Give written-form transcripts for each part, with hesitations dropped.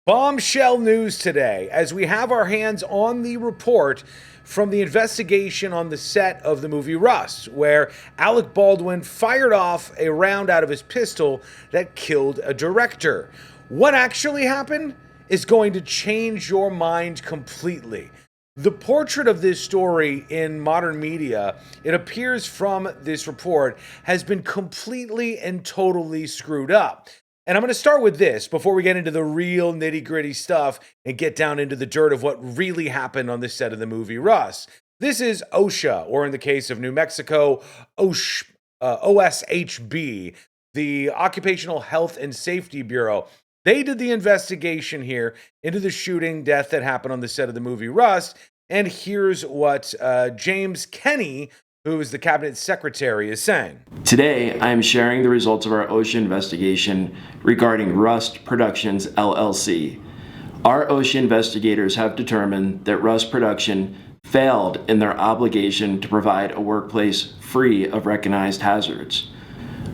Bombshell news today as we have our hands on the report from the investigation on the set of the movie Rust, where Alec Baldwin fired off a round out of his pistol that killed a director. What actually happened is going to change your mind completely. The portrait of this story in modern media, it appears from this report, has been completely and totally screwed up. And I'm going to start with this before we get into the real nitty gritty stuff and get down into the dirt of what really happened on the set of the movie Rust. This is OSHA, or in the case of New Mexico, OSHB, the Occupational Health and Safety Bureau. They did the investigation here into the shooting death that happened on the set of the movie Rust. And here's what James Kenney, who is the cabinet secretary, is saying. Today, I am sharing the results of our OSHA investigation regarding Rust Productions LLC. Our OSHA investigators have determined that Rust Production failed in their obligation to provide a workplace free of recognized hazards.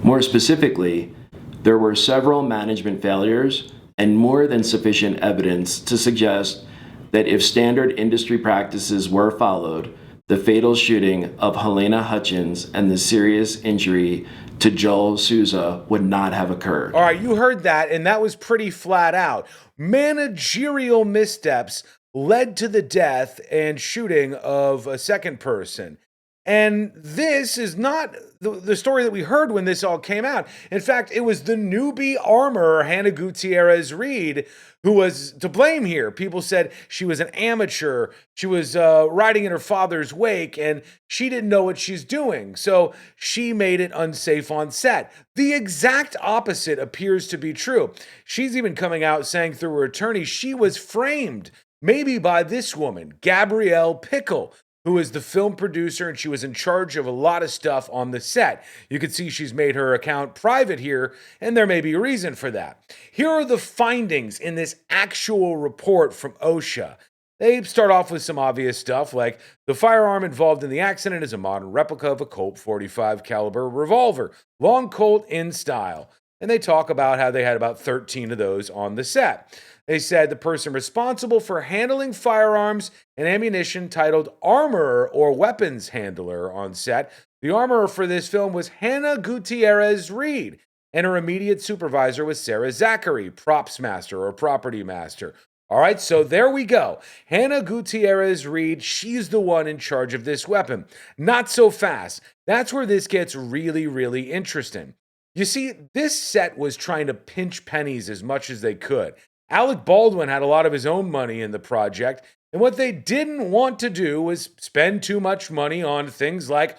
More specifically, there were several management failures and more than sufficient evidence to suggest that if standard industry practices were followed, the fatal shooting of Helena Hutchins and the serious injury to Joel Souza would not have occurred. All right, you heard that, and that was pretty flat out. Managerial missteps led to the death and shooting of a second person. And this is not the story that we heard when this all came out. In fact, it was the newbie armorer, Hannah Gutierrez Reed, who was to blame here. People said she was an amateur. She was riding in her father's wake, and she didn't know what she's doing. So she made it unsafe on set. The exact opposite appears to be true. She's even coming out saying through her attorney she was framed, maybe by this woman, Gabrielle Pickle, who is the film producer, and she was in charge of a lot of stuff on the set. You can see she's made her account private here, and there may be a reason for that. Here are the findings in this actual report from OSHA. They start off with some obvious stuff, like the firearm involved in the accident is a modern replica of a Colt .45 caliber revolver, long Colt in style. And they talk about how they had about 13 of those on the set. They said the person responsible for handling firearms and ammunition, titled armorer or weapons handler on set. The armorer for this film was Hannah Gutierrez Reed, and her immediate supervisor was Sarah Zachary, props master or property master. All right, so there we go. Hannah Gutierrez Reed, she's the one in charge of this weapon. Not so fast. That's where this gets really, really interesting. You see, this set was trying to pinch pennies as much as they could. Alec Baldwin had a lot of his own money in the project, and what they didn't want to do was spend too much money on things like,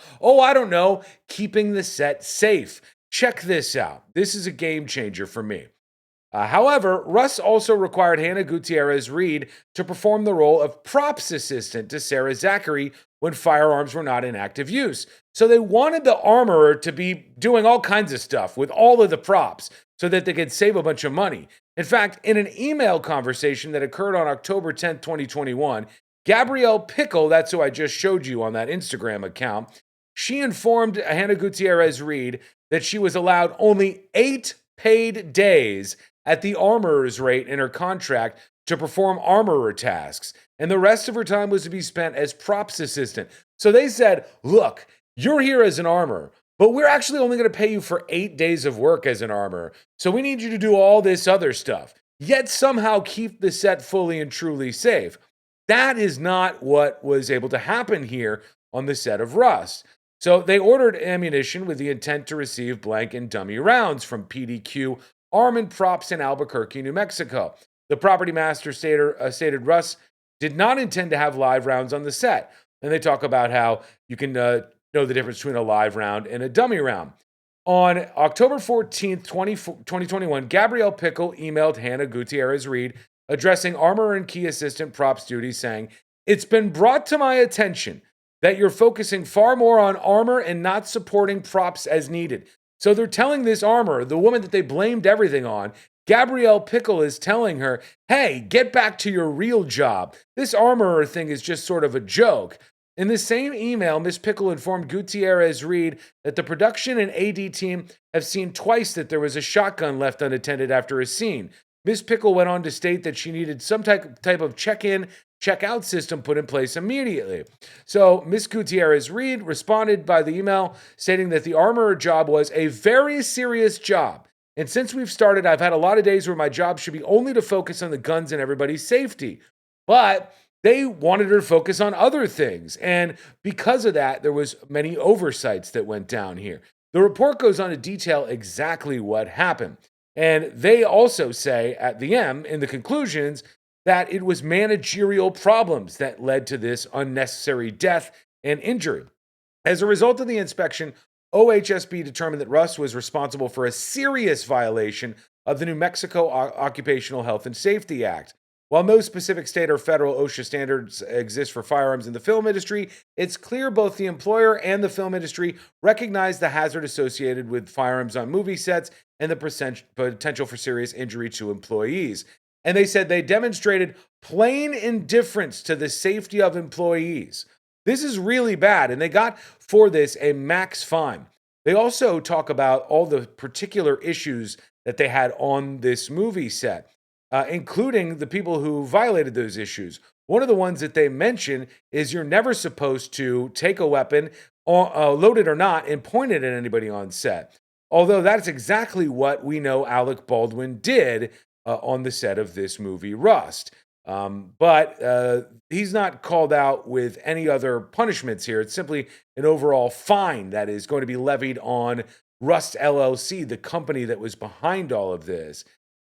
keeping the set safe. Check this out. This is a game changer for me. However, Russ also required Hannah Gutierrez Reed to perform the role of props assistant to Sarah Zachary when firearms were not in active use. So they wanted the armorer to be doing all kinds of stuff with all of the props so that they could save a bunch of money. In fact, in an email conversation that occurred on October 10th, 2021, Gabrielle Pickle, that's who I just showed you on that Instagram account, she informed Hannah Gutierrez Reed that she was allowed only 8 paid days at the armorer's rate in her contract to perform armorer tasks, and the rest of her time was to be spent as props assistant. So they said, look, you're here as an armorer, but we're actually only going to pay you for 8 days of work as an armorer, so we need you to do all this other stuff, yet somehow keep the set fully and truly safe. That is not what was able to happen here on the set of Rust. So they ordered ammunition with the intent to receive blank and dummy rounds from PDQ Arm and Props in Albuquerque, New Mexico. The property master stated Russ did not intend to have live rounds on the set. And they talk about how you can know the difference between a live round and a dummy round. On October 14th, 2021, Gabrielle Pickle emailed Hannah Gutierrez Reed addressing armor and key assistant props duties, saying, "It's been brought to my attention that you're focusing far more on armor and not supporting props as needed." So they're telling this armorer, the woman that they blamed everything on, Gabrielle Pickle is telling her, hey, get back to your real job. This armorer thing is just sort of a joke. In the same email, Ms. Pickle informed Gutierrez Reed that the production and AD team have seen twice that there was a shotgun left unattended after a scene. Ms. Pickle went on to state that she needed some type of check-in, check-out system put in place immediately. So Ms. Gutierrez Reed responded by the email stating that the armorer job was a very serious job. And since we've started, I've had a lot of days where my job should be only to focus on the guns and everybody's safety. But they wanted her to focus on other things. And because of that, there was many oversights that went down here. The report goes on to detail exactly what happened. And they also say at the end, in the conclusions, that it was managerial problems that led to this unnecessary death and injury. As a result of the inspection, OHSB determined that Russ was responsible for a serious violation of the New Mexico Occupational Health and Safety Act. While no specific state or federal OSHA standards exist for firearms in the film industry, it's clear both the employer and the film industry recognize the hazard associated with firearms on movie sets and the potential for serious injury to employees. And they said they demonstrated plain indifference to the safety of employees. This is really bad, and they got for this a max fine. They also talk about all the particular issues that they had on this movie set, including the people who violated those issues. One of the ones that they mention is you're never supposed to take a weapon, loaded or not, and point it at anybody on set. Although that's exactly what we know Alec Baldwin did on the set of this movie, Rust. But he's not called out with any other punishments here. It's simply an overall fine that is going to be levied on Rust LLC, the company that was behind all of this.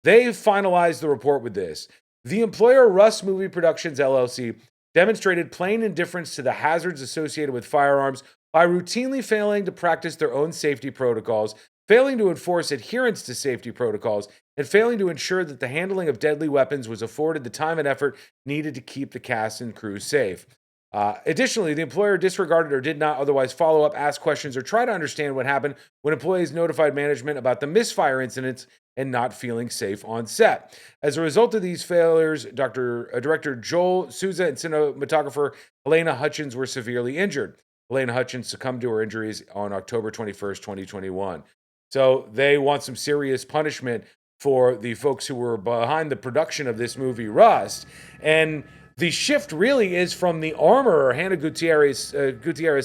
They finalized the report with this. The employer Rust Movie Productions LLC demonstrated plain indifference to the hazards associated with firearms by routinely failing to practice their own safety protocols, failing to enforce adherence to safety protocols, and failing to ensure that the handling of deadly weapons was afforded the time and effort needed to keep the cast and crew safe. Additionally, the employer disregarded or did not otherwise follow up, ask questions, or try to understand what happened when employees notified management about the misfire incidents and not feeling safe on set. As a result of these failures, Director Joel Souza and cinematographer Helena Hutchins were severely injured. Helena Hutchins succumbed to her injuries on October 21st, 2021. So they want some serious punishment for the folks who were behind the production of this movie, Rust. And the shift really is from the armorer, Hannah Gutierrez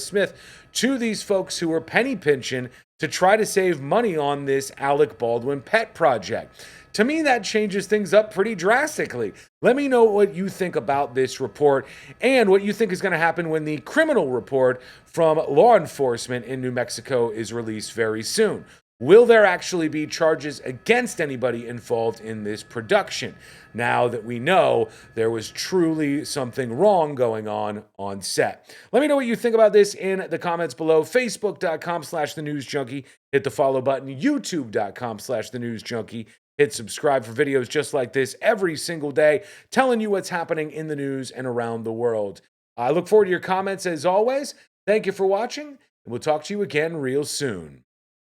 Smith, to these folks who were penny pinching to try to save money on this Alec Baldwin pet project. To me, that changes things up pretty drastically. Let me know what you think about this report and what you think is going to happen when the criminal report from law enforcement in New Mexico is released very soon. Will there actually be charges against anybody involved in this production now that we know there was truly something wrong going on set? Let me know what you think about this in the comments below. Facebook.com/thenewsjunkie. Hit the follow button. YouTube.com/thenewsjunkie. Hit subscribe for videos just like this every single day, telling you what's happening in the news and around the world. I look forward to your comments as always. Thank you for watching, and we'll talk to you again real soon.